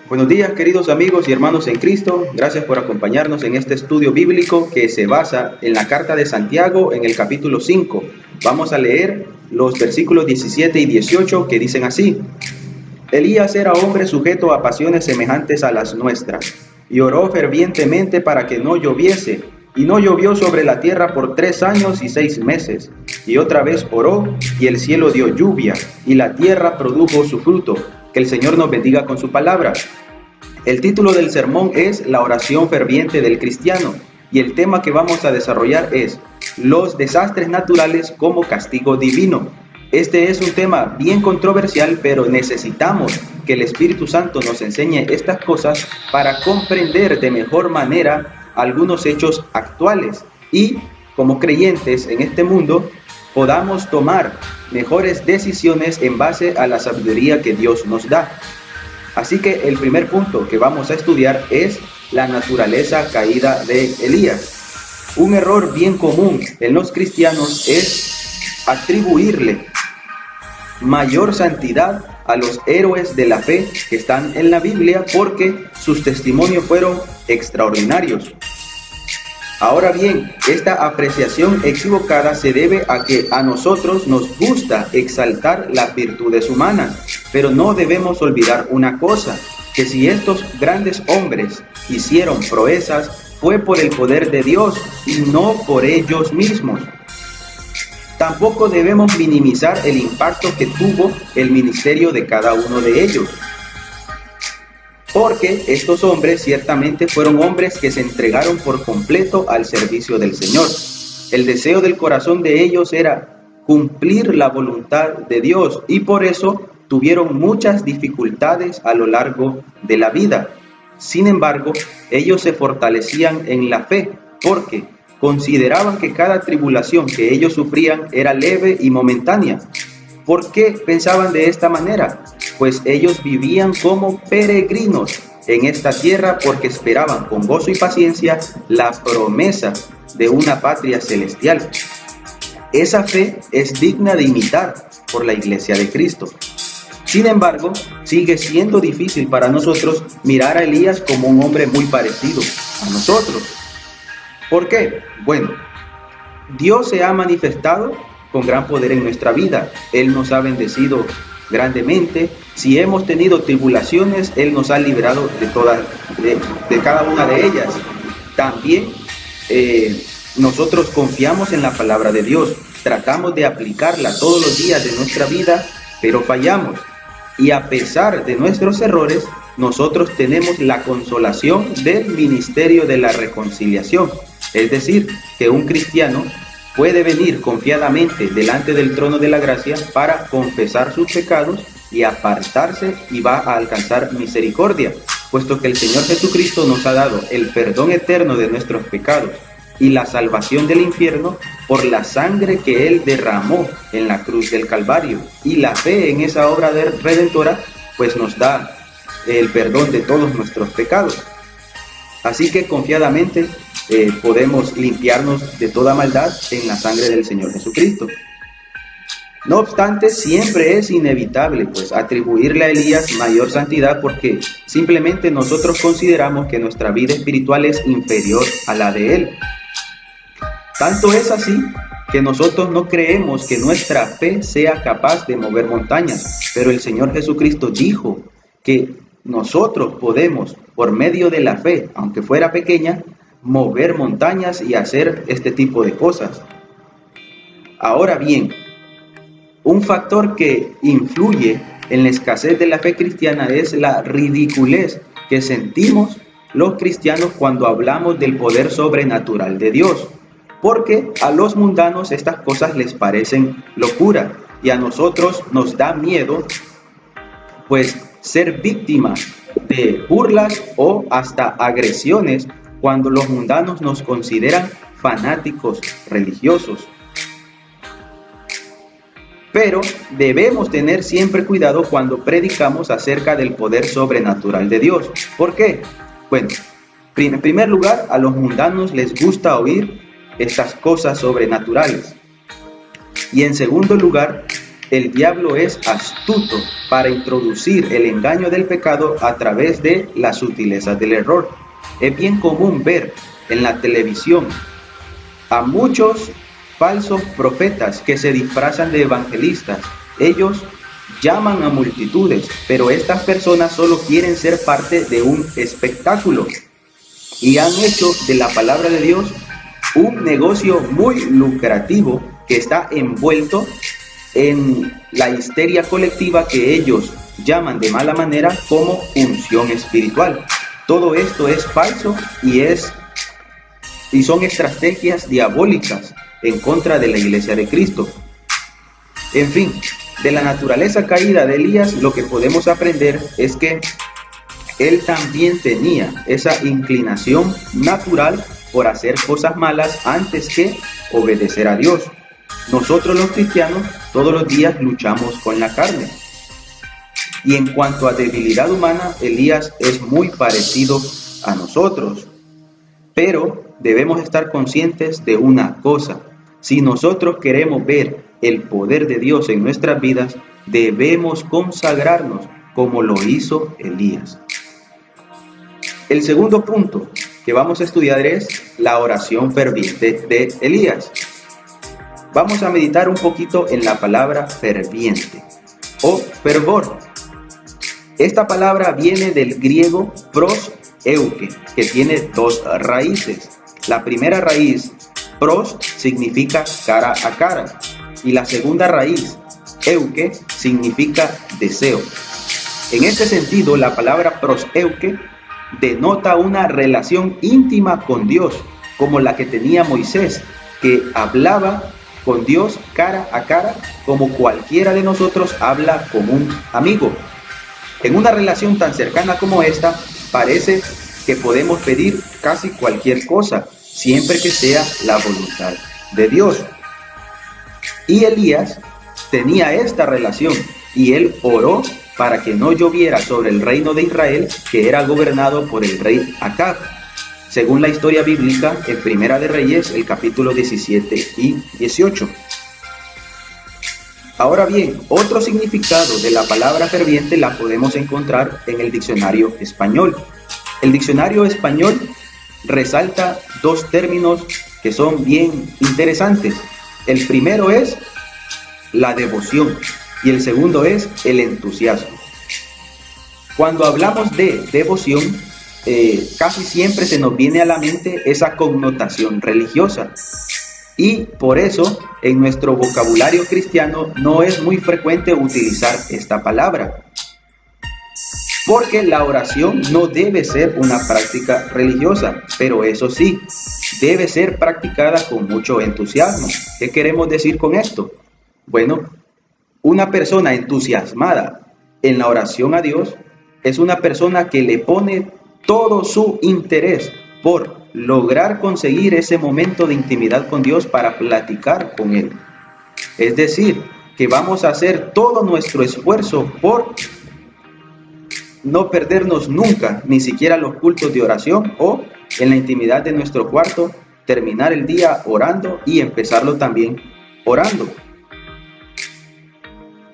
Buenos días, queridos amigos y hermanos en Cristo. Gracias por acompañarnos en este estudio bíblico que se basa en la carta de Santiago en el capítulo 5. Vamos a leer los versículos 17 y 18 que dicen así: Elías era hombre sujeto a pasiones semejantes a las nuestras, y oró fervientemente para que no lloviese, y no llovió sobre la tierra por 3 años y 6 meses. Y otra vez oró, y el cielo dio lluvia, y la tierra produjo su fruto. Que el Señor nos bendiga con su palabra. El título del sermón es La oración ferviente del cristiano, y el tema que vamos a desarrollar es los desastres naturales como castigo divino. Este es un tema bien controversial, pero necesitamos que el Espíritu Santo nos enseñe estas cosas para comprender de mejor manera algunos hechos actuales y, como creyentes en este mundo, podamos tomar mejores decisiones en base a la sabiduría que Dios nos da. Así que el primer punto que vamos a estudiar es la naturaleza caída de Elías. Un error bien común en los cristianos es atribuirle mayor santidad a los héroes de la fe que están en la Biblia porque sus testimonios fueron extraordinarios. Ahora bien, esta apreciación equivocada se debe a que a nosotros nos gusta exaltar las virtudes humanas, pero no debemos olvidar una cosa, que si estos grandes hombres hicieron proezas, fue por el poder de Dios y no por ellos mismos. Tampoco debemos minimizar el impacto que tuvo el ministerio de cada uno de ellos, porque estos hombres ciertamente fueron hombres que se entregaron por completo al servicio del Señor. El deseo del corazón de ellos era cumplir la voluntad de Dios y por eso tuvieron muchas dificultades a lo largo de la vida. Sin embargo, ellos se fortalecían en la fe porque consideraban que cada tribulación que ellos sufrían era leve y momentánea. ¿Por qué pensaban de esta manera? Pues ellos vivían como peregrinos en esta tierra porque esperaban con gozo y paciencia la promesa de una patria celestial. Esa fe es digna de imitar por la Iglesia de Cristo. Sin embargo, sigue siendo difícil para nosotros mirar a Elías como un hombre muy parecido a nosotros. ¿Por qué? Bueno, Dios se ha manifestado con gran poder en nuestra vida. Él nos ha bendecido grandemente. Si hemos tenido tribulaciones, Él nos ha librado de cada una de ellas. También nosotros confiamos en la palabra de Dios, tratamos de aplicarla todos los días de nuestra vida, pero fallamos. Y a pesar de nuestros errores, nosotros tenemos la consolación del ministerio de la reconciliación. Es decir, que un cristiano puede venir confiadamente delante del trono de la gracia para confesar sus pecados y apartarse y va a alcanzar misericordia, puesto que el Señor Jesucristo nos ha dado el perdón eterno de nuestros pecados y la salvación del infierno por la sangre que Él derramó en la cruz del Calvario. Y la fe en esa obra redentora pues nos da el perdón de todos nuestros pecados. Así que confiadamente podemos limpiarnos de toda maldad en la sangre del Señor Jesucristo. No obstante, siempre es inevitable pues atribuirle a Elías mayor santidad porque simplemente nosotros consideramos que nuestra vida espiritual es inferior a la de él. Tanto es así que nosotros no creemos que nuestra fe sea capaz de mover montañas, pero el Señor Jesucristo dijo que nosotros podemos, por medio de la fe, aunque fuera pequeña, mover montañas y hacer este tipo de cosas. Ahora bien, un factor que influye en la escasez de la fe cristiana es la ridiculez que sentimos los cristianos cuando hablamos del poder sobrenatural de Dios, porque a los mundanos estas cosas les parecen locura y a nosotros nos da miedo pues ser víctimas de burlas o hasta agresiones cuando los mundanos nos consideran fanáticos religiosos. Pero debemos tener siempre cuidado cuando predicamos acerca del poder sobrenatural de Dios. ¿Por qué? Bueno, en primer lugar, a los mundanos les gusta oír estas cosas sobrenaturales. Y en segundo lugar, el diablo es astuto para introducir el engaño del pecado a través de las sutilezas del error. Es bien común ver en la televisión a muchos falsos profetas que se disfrazan de evangelistas. Ellos llaman a multitudes, pero estas personas solo quieren ser parte de un espectáculo y han hecho de la palabra de Dios un negocio muy lucrativo que está envuelto en la histeria colectiva que ellos llaman de mala manera como unción espiritual. Todo esto es falso y son estrategias diabólicas en contra de la iglesia de Cristo. En fin, de la naturaleza caída de Elías lo que podemos aprender es que él también tenía esa inclinación natural por hacer cosas malas antes que obedecer a Dios. Nosotros los cristianos todos los días luchamos con la carne. Y en cuanto a debilidad humana, Elías es muy parecido a nosotros. Pero debemos estar conscientes de una cosa. Si nosotros queremos ver el poder de Dios en nuestras vidas, debemos consagrarnos como lo hizo Elías. El segundo punto que vamos a estudiar es la oración ferviente de Elías. Vamos a meditar un poquito en la palabra ferviente o fervor. Esta palabra viene del griego proseuche, que tiene dos raíces. La primera raíz, pros, significa cara a cara, y la segunda raíz, euche, significa deseo. En este sentido, la palabra proseuche denota una relación íntima con Dios, como la que tenía Moisés, que hablaba con Dios cara a cara, como cualquiera de nosotros habla con un amigo. En una relación tan cercana como esta, parece que podemos pedir casi cualquier cosa, siempre que sea la voluntad de Dios. Y Elías tenía esta relación, y él oró para que no lloviera sobre el reino de Israel, que era gobernado por el rey Acab, según la historia bíblica en Primera de Reyes, el capítulo 17 y 18. Ahora bien, otro significado de la palabra ferviente la podemos encontrar en el diccionario español. El diccionario español resalta dos términos que son bien interesantes. El primero es la devoción y el segundo es el entusiasmo. Cuando hablamos de devoción, casi siempre se nos viene a la mente esa connotación religiosa. Y por eso en nuestro vocabulario cristiano no es muy frecuente utilizar esta palabra. Porque la oración no debe ser una práctica religiosa, pero eso sí, debe ser practicada con mucho entusiasmo. ¿Qué queremos decir con esto? Bueno, una persona entusiasmada en la oración a Dios es una persona que le pone todo su interés por lograr conseguir ese momento de intimidad con Dios para platicar con Él. Es decir, que vamos a hacer todo nuestro esfuerzo por no perdernos nunca, ni siquiera los cultos de oración o en la intimidad de nuestro cuarto, terminar el día orando y empezarlo también orando.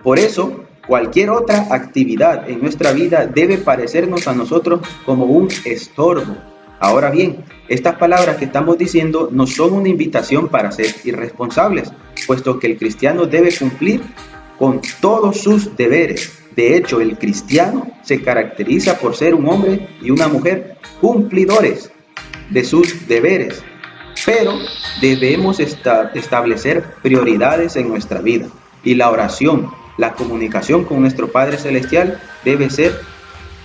Por eso, cualquier otra actividad en nuestra vida debe parecernos a nosotros como un estorbo. Ahora bien, estas palabras que estamos diciendo no son una invitación para ser irresponsables, puesto que el cristiano debe cumplir con todos sus deberes. De hecho, el cristiano se caracteriza por ser un hombre y una mujer cumplidores de sus deberes, pero debemos establecer prioridades en nuestra vida, y la oración, la comunicación con nuestro Padre Celestial debe ser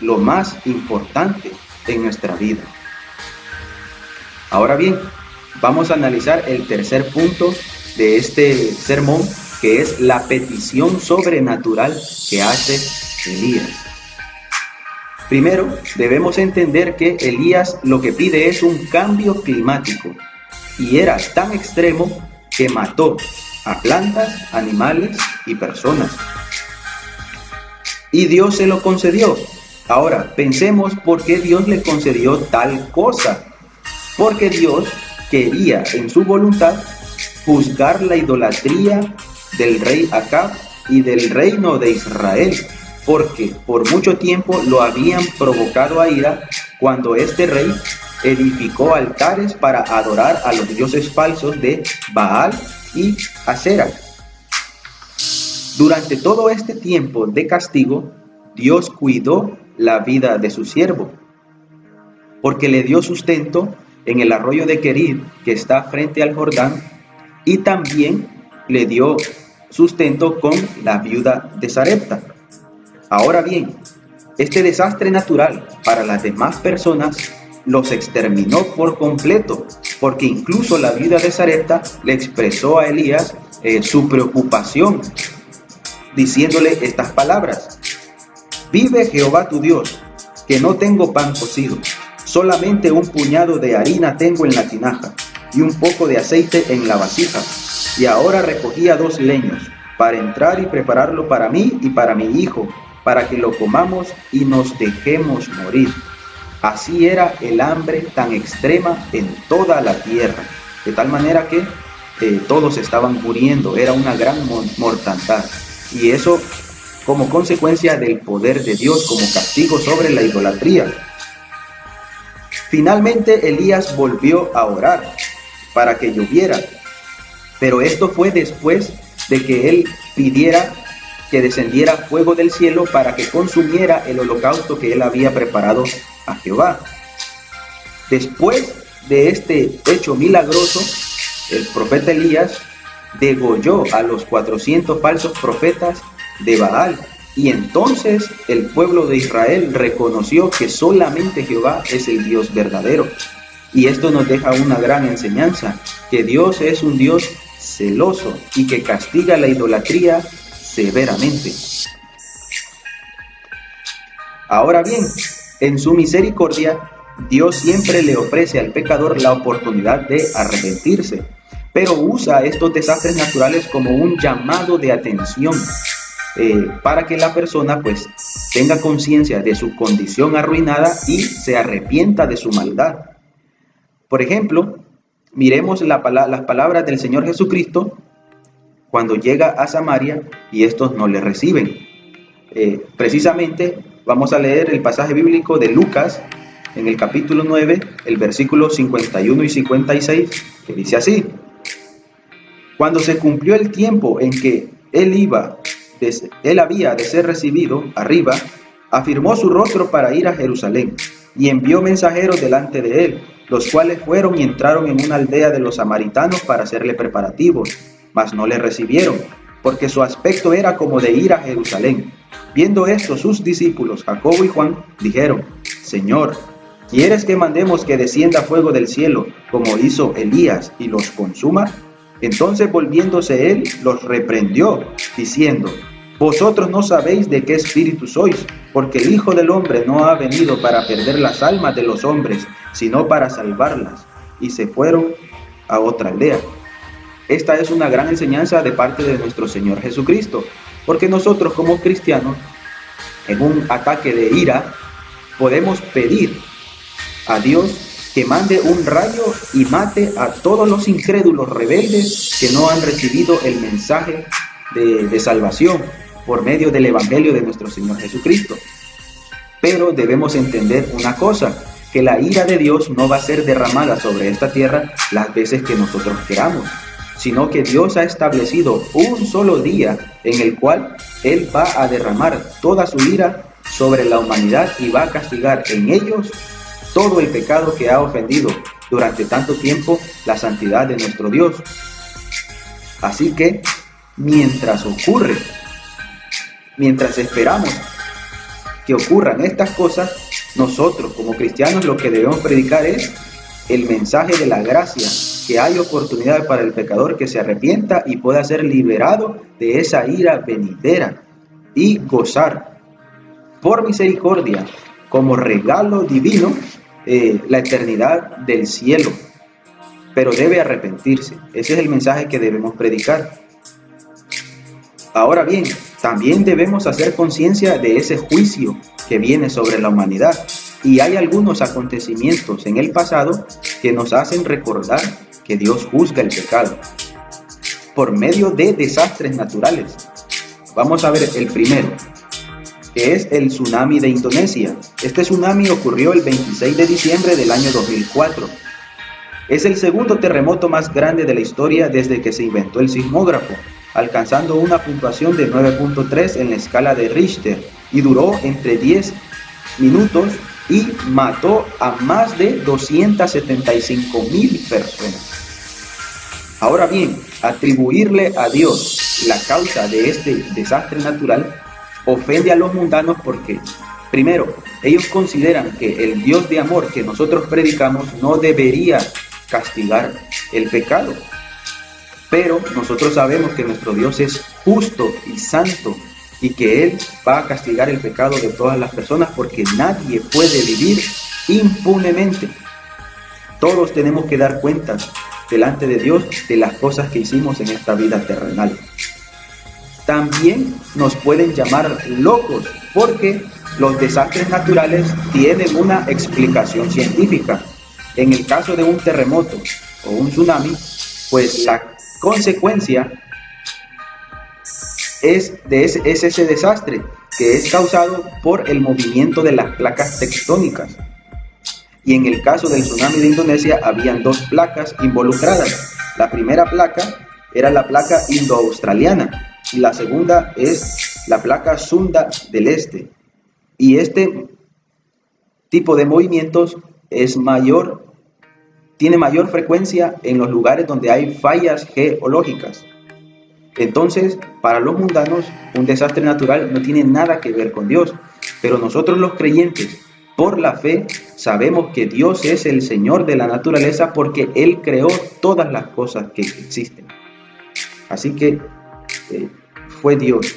lo más importante en nuestra vida. Ahora bien, vamos a analizar el tercer punto de este sermón, que es la petición sobrenatural que hace Elías. Primero, debemos entender que Elías lo que pide es un cambio climático, y era tan extremo que mató a plantas, animales y personas. Y Dios se lo concedió. Ahora, pensemos por qué Dios le concedió tal cosa. Porque Dios quería en su voluntad juzgar la idolatría del rey Acab y del reino de Israel, porque por mucho tiempo lo habían provocado a ira cuando este rey edificó altares para adorar a los dioses falsos de Baal y Asera. Durante todo este tiempo de castigo, Dios cuidó la vida de su siervo, porque le dio sustento en el arroyo de Querid, que está frente al Jordán, y también le dio sustento con la viuda de Sarepta. Ahora bien, este desastre natural para las demás personas los exterminó por completo, porque incluso la viuda de Sarepta le expresó a Elías su preocupación, diciéndole estas palabras: vive Jehová tu Dios, que no tengo pan cocido, solamente un puñado de harina tengo en la tinaja, y un poco de aceite en la vasija, y ahora recogía 2 leños, para entrar y prepararlo para mí y para mi hijo, para que lo comamos y nos dejemos morir. Así era el hambre tan extrema en toda la tierra, de tal manera que todos estaban muriendo, era una gran mortandad, y eso como consecuencia del poder de Dios como castigo sobre la idolatría. Finalmente Elías volvió a orar para que lloviera, pero esto fue después de que él pidiera que descendiera fuego del cielo para que consumiera el holocausto que él había preparado a Jehová. Después de este hecho milagroso, el profeta Elías degolló a los 400 falsos profetas de Baal, y entonces el pueblo de Israel reconoció que solamente Jehová es el Dios verdadero. Y esto nos deja una gran enseñanza, que Dios es un Dios celoso y que castiga la idolatría severamente. Ahora bien, en su misericordia, Dios siempre le ofrece al pecador la oportunidad de arrepentirse, pero usa estos desastres naturales como un llamado de atención para que la persona pues tenga conciencia de su condición arruinada y se arrepienta de su maldad. Por ejemplo, miremos las palabras del Señor Jesucristo cuando llega a Samaria y estos no le reciben. Precisamente vamos a leer el pasaje bíblico de Lucas en el capítulo 9, el versículo 51 y 56, que dice así: cuando se cumplió el tiempo en que él había de ser recibido arriba, afirmó su rostro para ir a Jerusalén, y envió mensajeros delante de él, los cuales fueron y entraron en una aldea de los samaritanos para hacerle preparativos, mas no le recibieron, porque su aspecto era como de ir a Jerusalén. Viendo esto, sus discípulos, Jacobo y Juan, dijeron: Señor, ¿quieres que mandemos que descienda fuego del cielo, como hizo Elías, y los consuma? Entonces, volviéndose él, los reprendió, diciendo: vosotros no sabéis de qué espíritu sois, porque el Hijo del Hombre no ha venido para perder las almas de los hombres, sino para salvarlas. Y se fueron a otra aldea. Esta es una gran enseñanza de parte de nuestro Señor Jesucristo, porque nosotros como cristianos, en un ataque de ira, podemos pedir a Dios que mande un rayo y mate a todos los incrédulos rebeldes que no han recibido el mensaje de salvación por medio del Evangelio de nuestro Señor Jesucristo. Pero debemos entender una cosa, que la ira de Dios no va a ser derramada sobre esta tierra las veces que nosotros queramos, sino que Dios ha establecido un solo día en el cual Él va a derramar toda su ira sobre la humanidad y va a castigar en ellos todo el pecado que ha ofendido durante tanto tiempo la santidad de nuestro Dios. Así que, mientras esperamos que ocurran estas cosas, nosotros como cristianos lo que debemos predicar es el mensaje de la gracia, que hay oportunidad para el pecador que se arrepienta y pueda ser liberado de esa ira venidera y gozar por misericordia como regalo divino la eternidad del cielo. Pero debe arrepentirse. Ese es el mensaje que debemos predicar. Ahora bien, también debemos hacer conciencia de ese juicio que viene sobre la humanidad. Y hay algunos acontecimientos en el pasado que nos hacen recordar que Dios juzga el pecado por medio de desastres naturales. Vamos a ver el primero, que es el tsunami de Indonesia. Este tsunami ocurrió el 26 de diciembre del año 2004. Es el segundo terremoto más grande de la historia desde que se inventó el sismógrafo, alcanzando una puntuación de 9.3 en la escala de Richter, y duró entre 10 minutos y mató a más de 275,000 personas. Ahora bien, atribuirle a Dios la causa de este desastre natural ofende a los mundanos porque, primero, ellos consideran que el Dios de amor que nosotros predicamos no debería castigar el pecado. Pero nosotros sabemos que nuestro Dios es justo y santo y que Él va a castigar el pecado de todas las personas porque nadie puede vivir impunemente. Todos tenemos que dar cuentas delante de Dios de las cosas que hicimos en esta vida terrenal. También nos pueden llamar locos porque los desastres naturales tienen una explicación científica. En el caso de un terremoto o un tsunami, pues la consecuencia es ese desastre que es causado por el movimiento de las placas tectónicas. Y en el caso del tsunami de Indonesia habían dos placas involucradas. La primera placa era la placa indo-australiana y la segunda es la placa Sunda del Este. Y este tipo de movimientos tiene mayor frecuencia en los lugares donde hay fallas geológicas. Entonces, para los mundanos, un desastre natural no tiene nada que ver con Dios, pero nosotros los creyentes, por la fe, sabemos que Dios es el Señor de la naturaleza porque Él creó todas las cosas que existen. Así que fue Dios.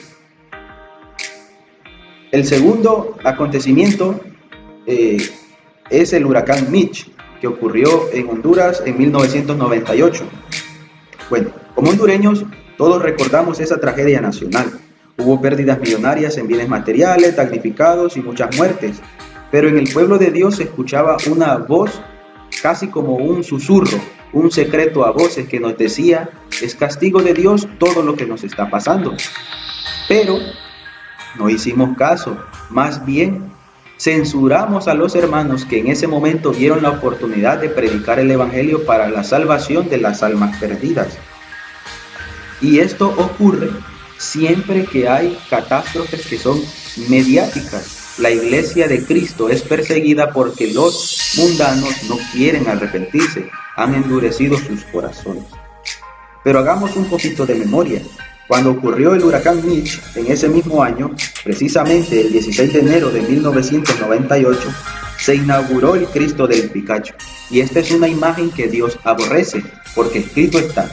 El segundo acontecimiento es el huracán Mitch, que ocurrió en Honduras en 1998. Bueno, como hondureños, todos recordamos esa tragedia nacional. Hubo pérdidas millonarias en bienes materiales, damnificados y muchas muertes. Pero en el pueblo de Dios se escuchaba una voz, casi como un susurro, un secreto a voces que nos decía, es castigo de Dios todo lo que nos está pasando. Pero no hicimos caso, más bien censuramos a los hermanos que en ese momento vieron la oportunidad de predicar el evangelio para la salvación de las almas perdidas. Y esto ocurre siempre que hay catástrofes que son mediáticas. La iglesia de Cristo es perseguida porque los mundanos no quieren arrepentirse, han endurecido sus corazones. Pero hagamos un poquito de memoria. Cuando ocurrió el huracán Mitch en ese mismo año, precisamente el 16 de enero de 1998, se inauguró el Cristo del Picacho. Y esta es una imagen que Dios aborrece, porque escrito está: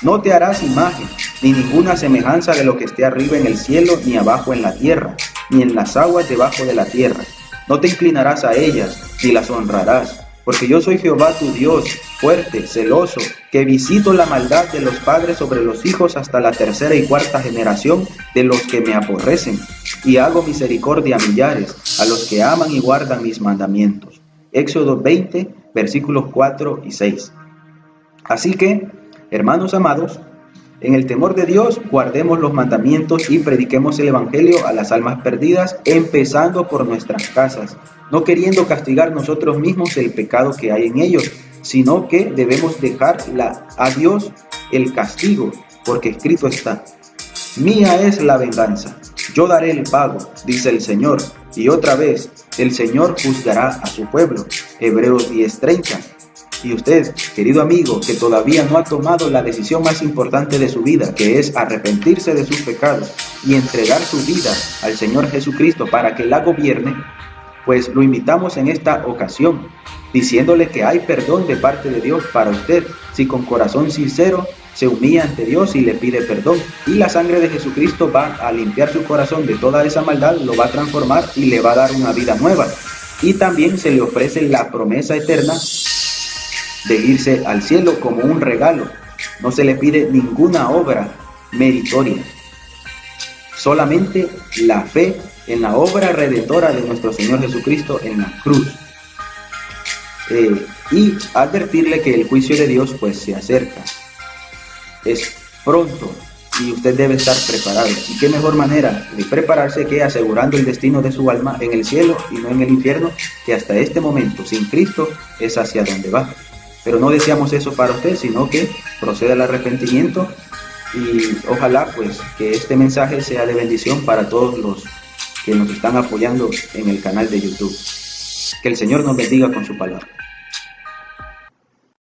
no te harás imagen, ni ninguna semejanza de lo que esté arriba en el cielo, ni abajo en la tierra, ni en las aguas debajo de la tierra. No te inclinarás a ellas, ni las honrarás, porque yo soy Jehová tu Dios, fuerte, celoso, que visito la maldad de los padres sobre los hijos hasta la tercera y cuarta generación de los que me aborrecen, y hago misericordia a millares, a los que aman y guardan mis mandamientos. Éxodo 20, versículos 4 y 6. Así que, hermanos amados, en el temor de Dios, guardemos los mandamientos y prediquemos el evangelio a las almas perdidas, empezando por nuestras casas, no queriendo castigar nosotros mismos el pecado que hay en ellos, sino que debemos dejar a Dios el castigo, porque escrito está: mía es la venganza, yo daré el pago, dice el Señor. Y otra vez, el Señor juzgará a su pueblo. Hebreos 10:30. Y usted, querido amigo, que todavía no ha tomado la decisión más importante de su vida, que es arrepentirse de sus pecados y entregar su vida al Señor Jesucristo para que la gobierne, pues lo invitamos en esta ocasión, diciéndole que hay perdón de parte de Dios para usted, si con corazón sincero se humilla ante Dios y le pide perdón. Y la sangre de Jesucristo va a limpiar su corazón de toda esa maldad, lo va a transformar y le va a dar una vida nueva. Y también se le ofrece la promesa eterna de irse al cielo como un regalo. No se le pide ninguna obra meritoria, solamente la fe en la obra redentora de nuestro Señor Jesucristo en la cruz. Y advertirle que el juicio de Dios pues se acerca. Es pronto y usted debe estar preparado. ¿Y qué mejor manera de prepararse que asegurando el destino de su alma en el cielo y no en el infierno, que hasta este momento sin Cristo es hacia donde va? Pero no deseamos eso para usted, sino que proceda al arrepentimiento y ojalá pues que este mensaje sea de bendición para todos los que nos están apoyando en el canal de YouTube. Que el Señor nos bendiga con su palabra.